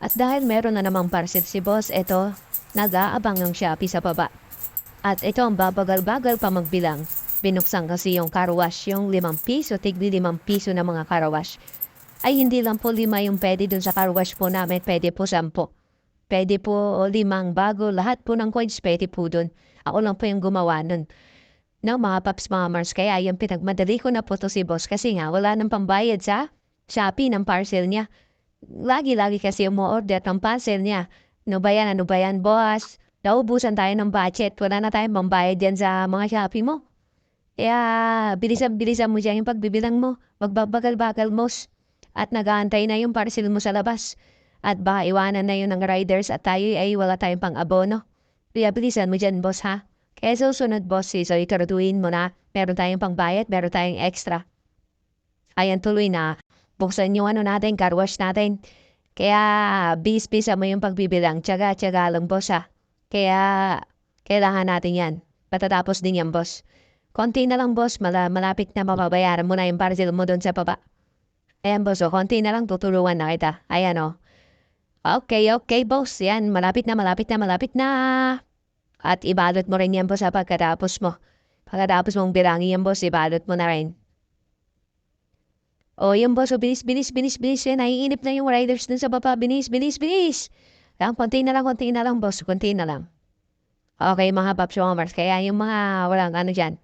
At dahil meron na namang parcel si boss, eto, nag-aabang ang Shopee sa baba. At ito ang babagal-bagal pa magbilang. Binuksan kasi yung car wash, yung 5 piso, tigli 5 piso na mga car wash. Ay hindi lang po 5 yung pwede dun sa car wash po namin, pwede po 10. Pwede po 5 bago, lahat po ng coins pwede po dun. Ako lang po yung gumawa nun. No, mga paps, mga mars, kaya yung pinagmadali ko na po to si boss kasi nga wala nang pambayad sa Shopee ng parcel niya. Lagi-lagi kasi umu-order ng parcel niya. Ano ba yan, boss? Naubusan tayo ng budget. Wala na tayong pambayad yan sa mga Shopee mo. Kaya bilisan-bilisan mo dyan yung pagbibilang mo. Magbabagal-bagal, mos. At nag-aantay na yung parcel mo sa labas. At baka iwanan na yun ng riders at tayo ay wala tayong pang-abono. Kaya bilisan mo dyan, boss, ha? Kaya susunod, boss, so ikaraduhin mo na. Meron tayong pangbayad, meron tayong extra. Ayan, tuloy na. Buksan yung ano natin, car wash natin. Kaya, bis-bisa mo yung pagbibilang. Tiyaga-tiyaga lang, boss, ha? Kaya, kailangan natin yan. Patatapos din yan, boss. Konti na lang, boss. Malapit na mababayaran mo na yung parcel mo doon sa baba. Ayan, boss, konti na lang tutulungan na kita. Ayan, Okay, boss. Yan, malapit na. At ibalot mo rin yan, boss, pagkatapos mo. Pagkatapos mong bilangin yan, boss, ibalot mo na rin. Yung boss, bilis. Naiinip na yung riders dun sa baba. Bilis. Konti na lang, boss. Konti na lang. Okay, mga paps, mga mars. Kaya yung mga walang ano dyan.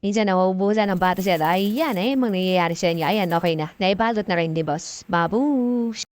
Minsan nauubusan ng bata sila. Ay, yan mangyayari sa inyo. Ayan, okay na. Naibalot na rin ni boss. Babush!